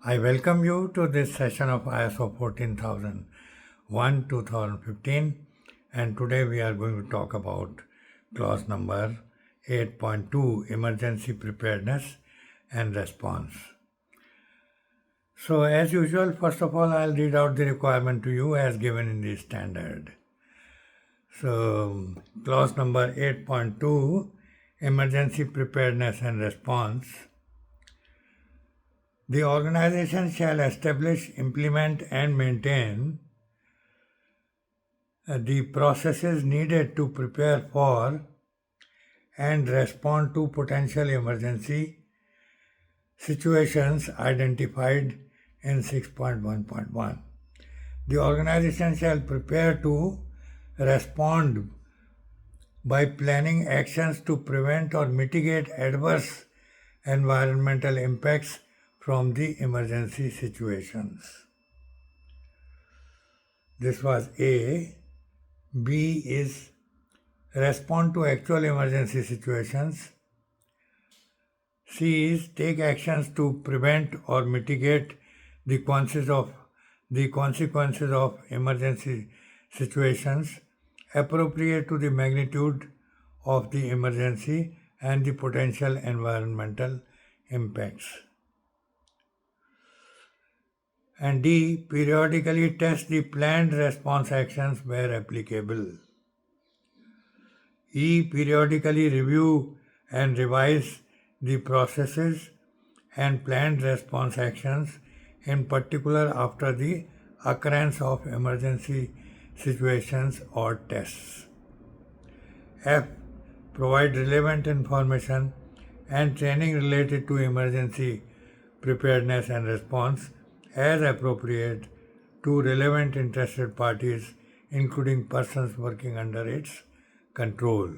I welcome you to this session of ISO 14001 2015, and today we are going to talk about clause number 8.2, emergency preparedness and response. So as usual, first of all, I'll read out the requirement to you as given in the standard. So clause number 8.2, emergency preparedness and response. The organization shall establish, implement and maintain the processes needed to prepare for and respond to potential emergency situations identified in 6.1.1. The organization shall prepare to respond by planning actions to prevent or mitigate adverse environmental impacts from the emergency situations. This was A. B is respond to actual emergency situations. C is take actions to prevent or mitigate the consequences of emergency situations appropriate to the magnitude of the emergency and the potential environmental impacts. And D, periodically test the planned response actions where applicable. E, periodically review and revise the processes and planned response actions, in particular after the occurrence of emergency situations or tests. F, provide relevant information and training related to emergency preparedness and response as appropriate to relevant interested parties, including persons working under its control.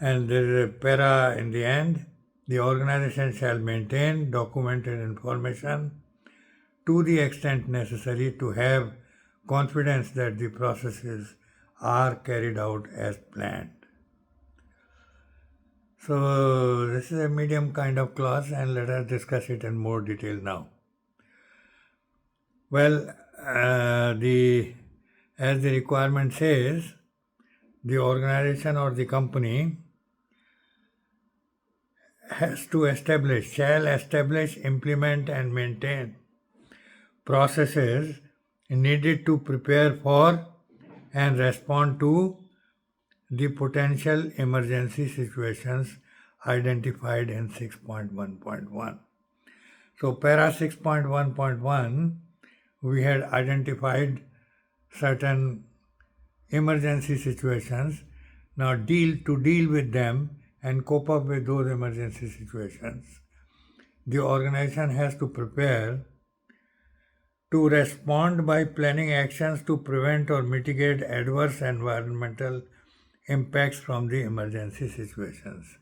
And there is a para in the end. The organization shall maintain documented information to the extent necessary to have confidence that the processes are carried out as planned. So this is a medium kind of clause, and let us discuss it in more detail now. Well, as the requirement says, the organization or the company shall establish, implement and maintain processes needed to prepare for and respond to the potential emergency situations identified in 6.1.1. So para 6.1.1, we had identified certain emergency situations. Now to deal with them and cope up with those emergency situations, the organization has to prepare to respond by planning actions to prevent or mitigate adverse environmental impacts from the emergency situations.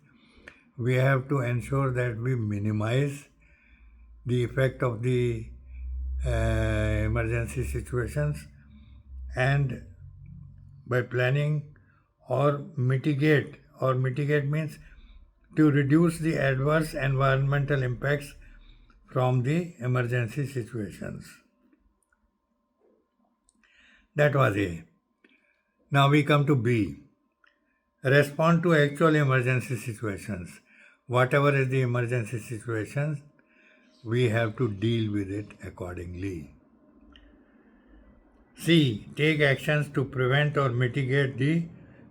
We have to ensure that we minimize the effect of the emergency situations, and by planning or mitigate means to reduce the adverse environmental impacts from the emergency situations. That was A. Now we come to B. Respond to actual emergency situations. Whatever is the emergency situation, we have to deal with it accordingly. C. Take actions to prevent or mitigate the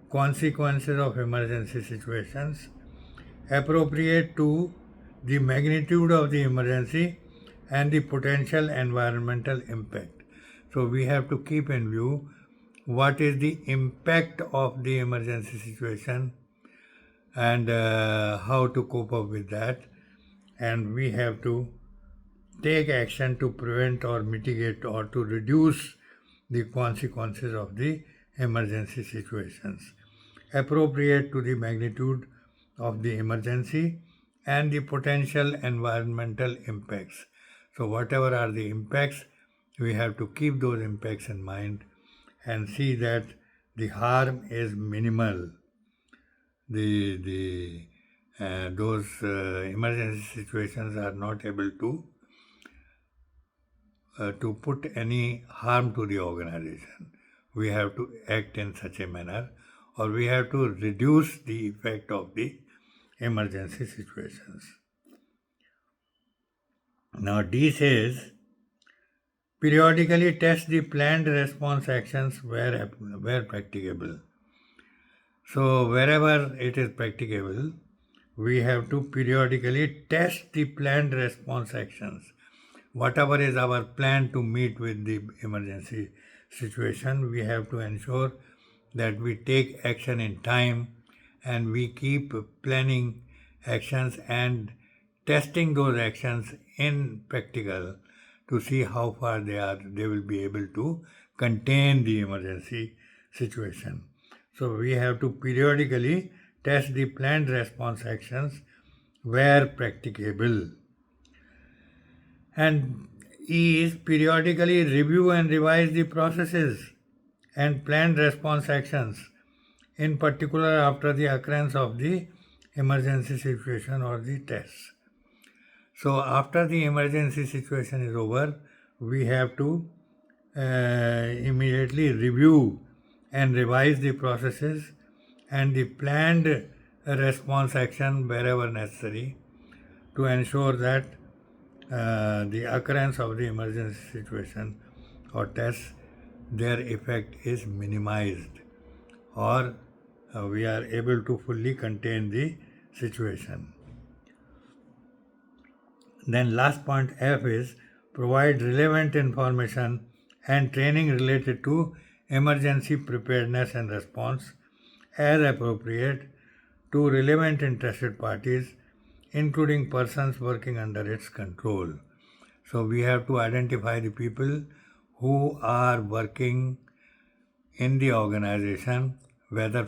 consequences of emergency situations appropriate to the magnitude of the emergency and the potential environmental impact. So we have to keep in view what is the impact of the emergency situation and how to cope up with that, and we have to take action to prevent or mitigate or to reduce the consequences of the emergency situations appropriate to the magnitude of the emergency and the potential environmental impacts. So whatever are the impacts, we have to keep those impacts in mind and see that the harm is minimal. The those emergency situations are not able to put any harm to the organization. We have to act in such a manner, or we have to reduce the effect of the emergency situations. Now, D says, periodically test the planned response actions where practicable. So, wherever it is practicable, we have to periodically test the planned response actions. Whatever is our plan to meet with the emergency situation, we have to ensure that we take action in time and we keep planning actions and testing those actions in practical to see how far they will be able to contain the emergency situation. So we have to periodically test the planned response actions where practicable. And E is periodically review and revise the processes and planned response actions, in particular after the occurrence of the emergency situation or the test. So after the emergency situation is over, we have to immediately review and revise the processes and the planned response action wherever necessary to ensure that the occurrence of the emergency situation or test, their effect is minimized, or we are able to fully contain the situation. Then last point F is provide relevant information and training related to emergency preparedness and response as appropriate to relevant interested parties, including persons working under its control. So we have to identify the people who are working in the organization, whether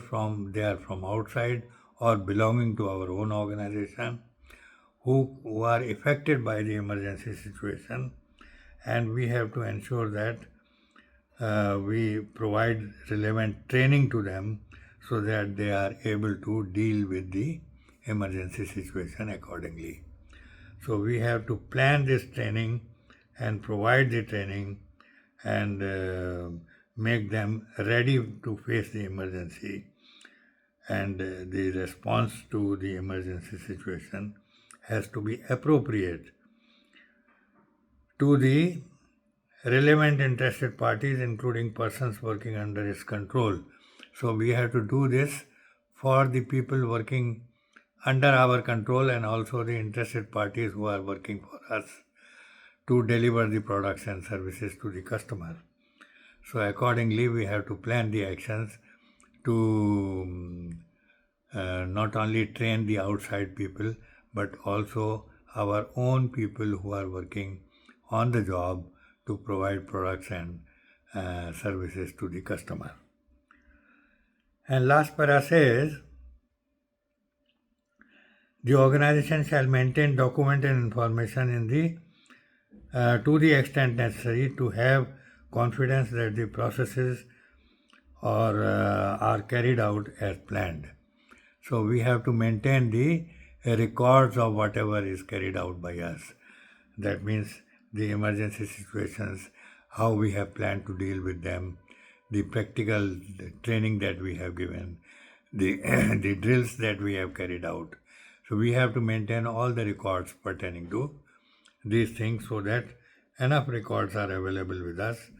they are from outside or belonging to our own organization, who are affected by the emergency situation, and we have to ensure that we provide relevant training to them so that they are able to deal with the emergency situation accordingly. So we have to plan this training and provide the training and make them ready to face the emergency, and the response to the emergency situation has to be appropriate to the relevant interested parties, including persons working under its control. So we have to do this for the people working under our control and also the interested parties who are working for us to deliver the products and services to the customer. So accordingly, we have to plan the actions to not only train the outside people, but also our own people who are working on the job to provide products and services to the customer. And last para says, the organization shall maintain document and information in the to the extent necessary to have confidence that the processes are carried out as planned. So we have to maintain the records of whatever is carried out by us. That means the emergency situations, how we have planned to deal with them, the practical training that we have given, the, the drills that we have carried out. So we have to maintain all the records pertaining to these things so that enough records are available with us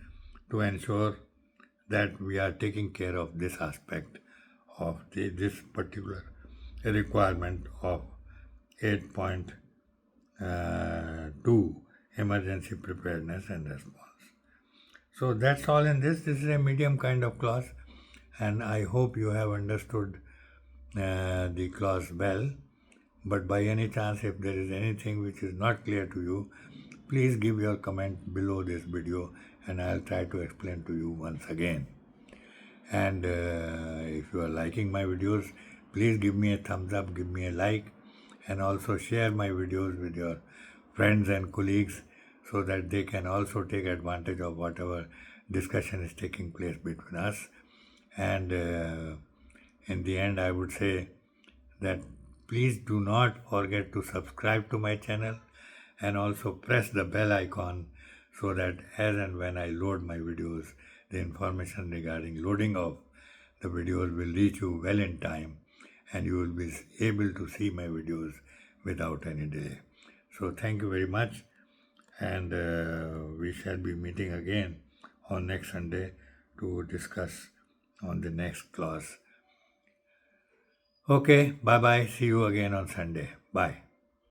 to ensure that we are taking care of this aspect of this particular requirement of 8.2 emergency preparedness and response. So that's all in this. This is a medium kind of class, and I hope you have understood the class well. But by any chance, if there is anything which is not clear to you, please give your comment below this video and I'll try to explain to you once again. And if you are liking my videos, please give me a thumbs up, give me a like, and also share my videos with your friends and colleagues so that they can also take advantage of whatever discussion is taking place between us. And in the end, I would say that Please do not forget to subscribe to my channel and also press the bell icon so that as and when I load my videos, the information regarding loading of the videos will reach you well in time and you will be able to see my videos without any delay. So thank you very much, and we shall be meeting again on next Sunday to discuss on the next class. Okay, bye bye. See you again on Sunday. Bye.